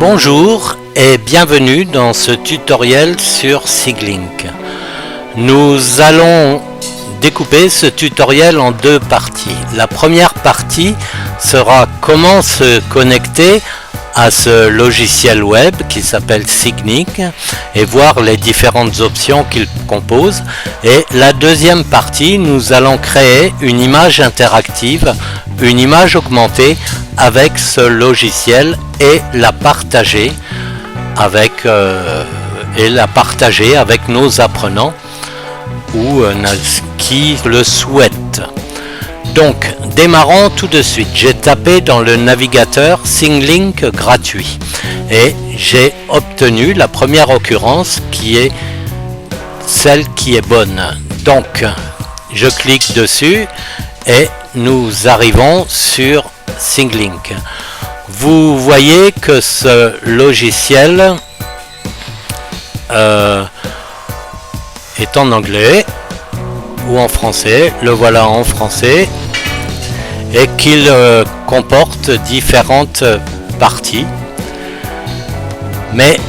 Bonjour et bienvenue dans ce tutoriel sur SIG-Link. Nous allons découper ce tutoriel en deux parties. La première partie sera comment se connecter à ce logiciel web qui s'appelle SIG-Link et voir les différentes options qu'il compose. Et la deuxième partie, nous allons créer une image interactive, une image augmentée avec ce logiciel et la partager avec nos apprenants ou qui le souhaitent. Donc démarrons tout de suite. J'ai tapé dans le navigateur SIG-Link gratuit et j'ai obtenu la première occurrence qui est celle qui est bonne. Donc je clique dessus et nous arrivons sur SIG-Link. Vous voyez que ce logiciel est en anglais ou en français. Le voilà en français et qu'il comporte différentes parties. Mais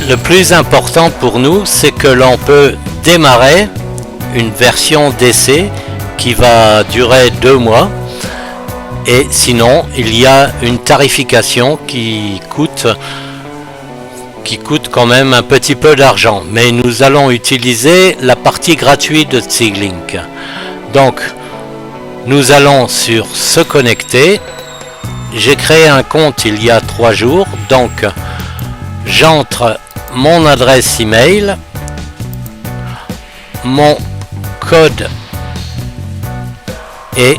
le plus important pour nous, c'est que l'on peut démarrer une version d'essai qui va durer 2 mois. Et sinon, il y a une tarification qui coûte quand même un petit peu d'argent. Mais nous allons utiliser la partie gratuite de SIG-Link. Donc, nous allons sur se connecter. J'ai créé un compte il y a 3 jours. Donc, j'entre mon adresse email, mon code et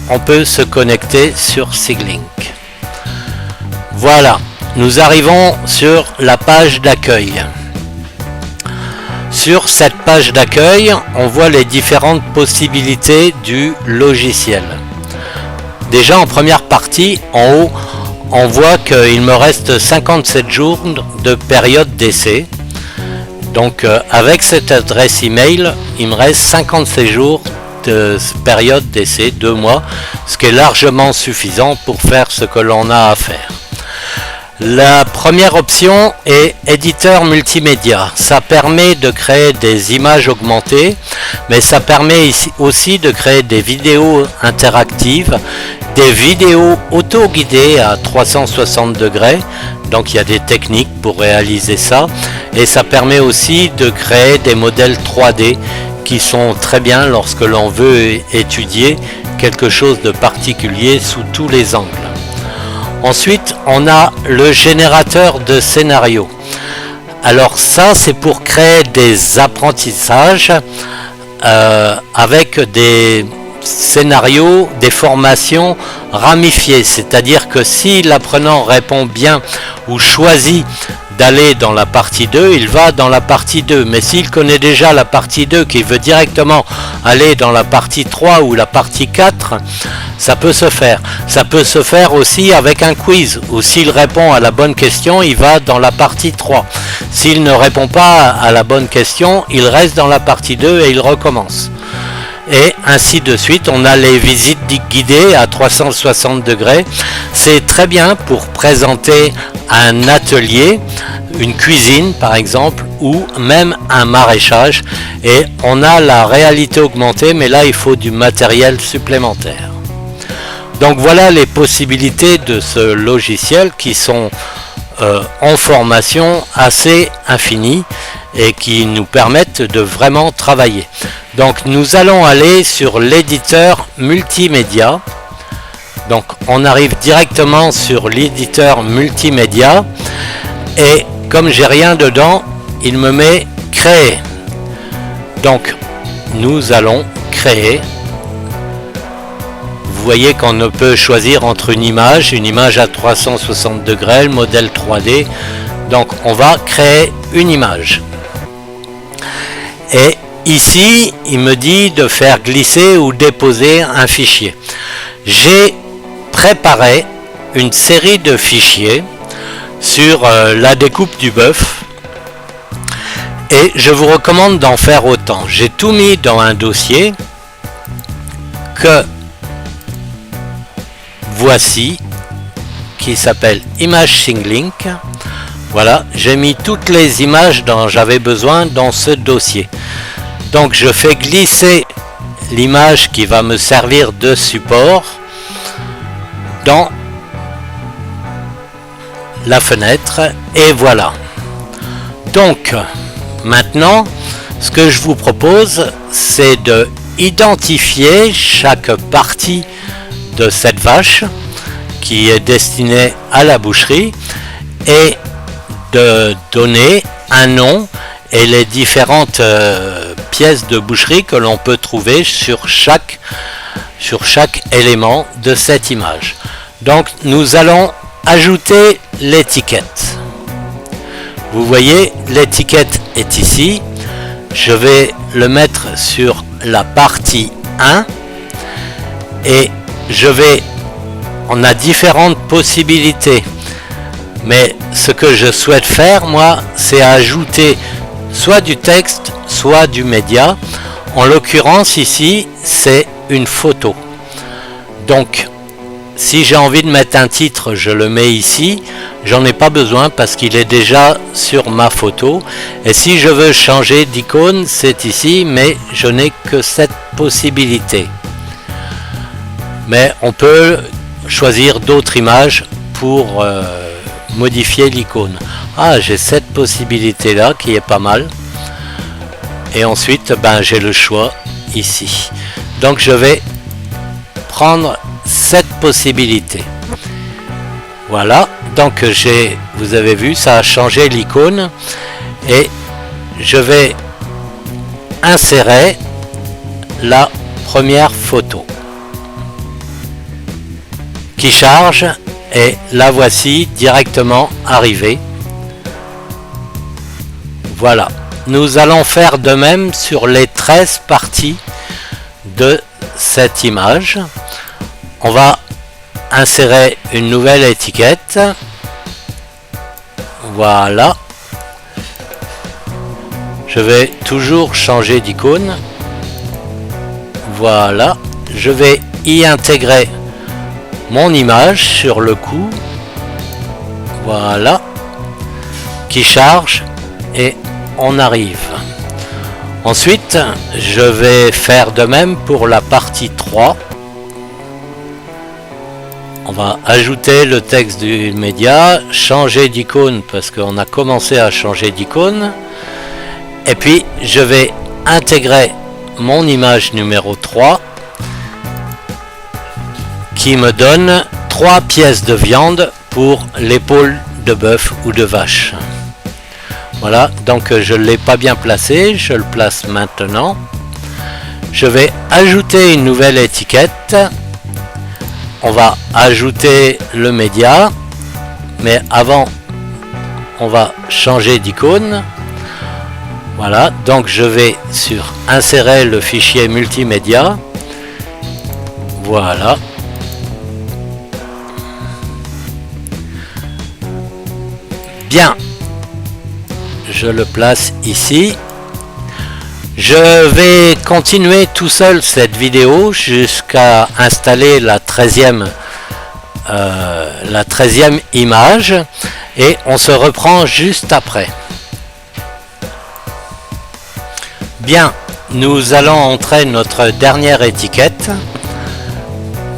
on peut se connecter sur SIG-Link. Voilà, nous arrivons sur la page d'accueil. Sur cette page d'accueil, on voit les différentes possibilités du logiciel. Déjà en première partie, en haut, on voit qu'il me reste 57 jours de période d'essai. Donc avec cette adresse email, il me reste 57 jours de période d'essai, 2 mois, ce qui est largement suffisant pour faire ce que l'on a à faire. La première option est éditeur multimédia. Ça permet de créer des images augmentées, mais ça permet aussi de créer des vidéos interactives, des vidéos auto-guidées à 360 degrés. Donc il y a des techniques pour réaliser ça, et ça permet aussi de créer des modèles 3D qui sont très bien lorsque l'on veut étudier quelque chose de particulier sous tous les angles. Ensuite, on a le générateur de scénarios. Alors ça, c'est pour créer des apprentissages avec des scénarios, des formations ramifiées. C'est-à-dire que si l'apprenant répond bien ou choisit d'aller dans la partie 2, il va dans la partie 2. Mais s'il connaît déjà la partie 2, qu'il veut directement aller dans la partie 3 ou la partie 4, ça peut se faire. Ça peut se faire aussi avec un quiz, ou s'il répond à la bonne question, il va dans la partie 3. S'il ne répond pas à la bonne question, il reste dans la partie 2 et il recommence. Et ainsi de suite. On a les visites guidées à 360 degrés. C'est très bien pour présenter un atelier, une cuisine par exemple, ou même un maraîchage. Et on a la réalité augmentée, mais là il faut du matériel supplémentaire. Donc voilà les possibilités de ce logiciel qui sont en formation assez infinie et qui nous permettent de vraiment travailler. Donc nous allons aller sur l'éditeur multimédia. Donc on arrive directement sur l'éditeur multimédia et comme j'ai rien dedans, il me met créer. Donc nous allons créer. Vous voyez qu'on ne peut choisir entre une image à 360 degrés, le modèle 3D. Donc on va créer une image. Et ici, il me dit de faire glisser ou déposer un fichier. J'ai préparé une série de fichiers sur la découpe du bœuf et je vous recommande d'en faire autant. J'ai tout mis dans un dossier que voici, qui s'appelle Image Sync. Voilà, j'ai mis toutes les images dont j'avais besoin dans ce dossier. Donc je fais glisser l'image qui va me servir de support dans la fenêtre et voilà. Donc maintenant ce que je vous propose, c'est de identifier chaque partie de cette vache qui est destinée à la boucherie et de donner un nom et les différentes pièces de boucherie que l'on peut trouver sur chaque élément de cette image. Donc nous allons ajouter l'étiquette. Vous voyez, l'étiquette est ici. Je vais le mettre sur la partie 1 et on a différentes possibilités, mais ce que je souhaite faire moi, c'est ajouter soit du texte soit du média. En l'occurrence ici c'est une photo, donc si j'ai envie de mettre un titre, je le mets ici. J'en ai pas besoin parce qu'il est déjà sur ma photo. Et si je veux changer d'icône, c'est ici, mais je n'ai que cette possibilité. Mais on peut choisir d'autres images pour modifier l'icône. Ah, j'ai cette possibilité là qui est pas mal. Et ensuite, j'ai le choix ici. Donc je vais prendre cette possibilité. Voilà, donc vous avez vu, ça a changé l'icône et je vais insérer la première photo qui charge et la voici directement arrivée. Voilà, nous allons faire de même sur les 13 parties de cette image. On va insérer une nouvelle étiquette. Voilà. Je vais toujours changer d'icône. Voilà. Je vais y intégrer mon image sur le coup. Voilà. Qui charge et on arrive. Ensuite, je vais faire de même pour la partie 3. On va ajouter le texte du média, changer d'icône parce qu'on a commencé à changer d'icône. Et puis je vais intégrer mon image numéro 3 qui me donne 3 pièces de viande pour l'épaule de bœuf ou de vache. Voilà, donc je ne l'ai pas bien placé, je le place maintenant. Je vais ajouter une nouvelle étiquette. On va ajouter le média, mais avant on va changer d'icône. Voilà, donc je vais sur insérer le fichier multimédia. Voilà. Bien, je le place ici. Je vais continuer tout seul cette vidéo jusqu'à installer la 13e image et on se reprend juste après. Bien, nous allons entrer notre dernière étiquette.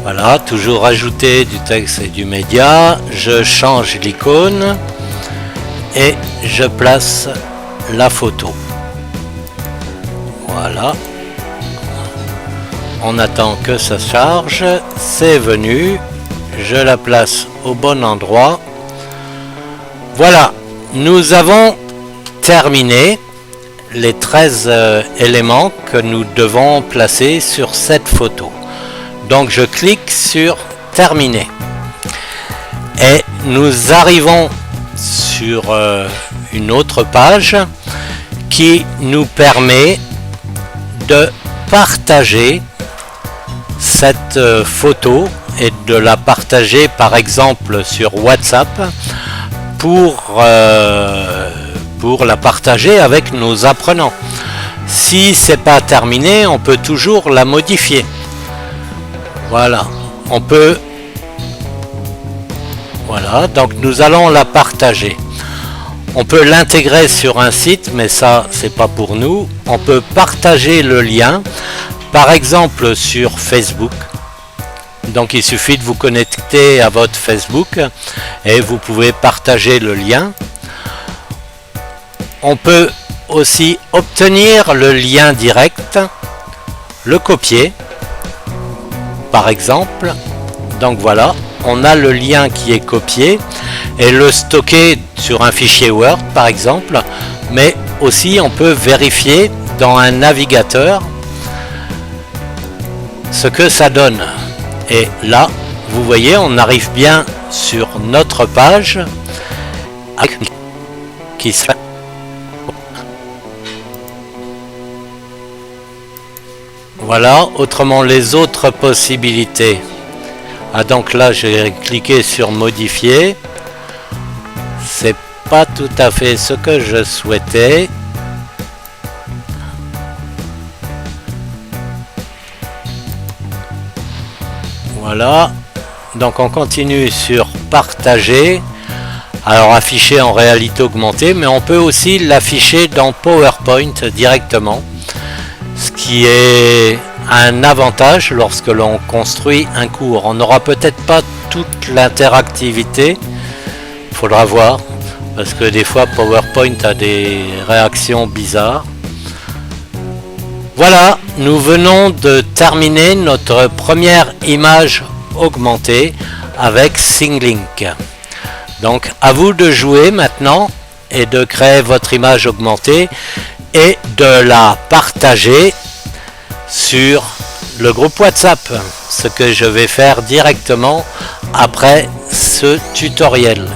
Voilà, toujours ajouter du texte et du média. Je change l'icône et je place la photo. Voilà, on attend que ça charge, c'est venu, je la place au bon endroit. Voilà, nous avons terminé les 13 éléments que nous devons placer sur cette photo. Donc je clique sur terminer et nous arrivons sur une autre page qui nous permet de partager cette photo et de la partager par exemple sur WhatsApp pour la partager avec nos apprenants. Si c'est pas terminé, on peut toujours la modifier. Voilà, on peut Voilà, donc nous allons la partager. On peut l'intégrer sur un site, mais ça, c'est pas pour nous. On peut partager le lien, par exemple sur Facebook. Donc il suffit de vous connecter à votre Facebook et vous pouvez partager le lien. On peut aussi obtenir le lien direct, le copier, par exemple. Donc voilà, on a le lien qui est copié et le stocker sur un fichier Word par exemple, mais aussi on peut vérifier dans un navigateur ce que ça donne. Et là, vous voyez, on arrive bien sur notre page qui se fait. Voilà, autrement les autres possibilités. Ah, donc là j'ai cliqué sur modifier. C'est pas tout à fait ce que je souhaitais. Voilà, donc on continue sur partager. Alors afficher en réalité augmentée, mais on peut aussi l'afficher dans PowerPoint directement, ce qui est un avantage lorsque l'on construit un cours. On n'aura peut-être pas toute l'interactivité, il faudra voir, parce que des fois PowerPoint a des réactions bizarres. Voilà, nous venons de terminer notre première image augmentée avec ThingLink. Donc à vous de jouer maintenant et de créer votre image augmentée et de la partager sur le groupe WhatsApp, ce que je vais faire directement après ce tutoriel.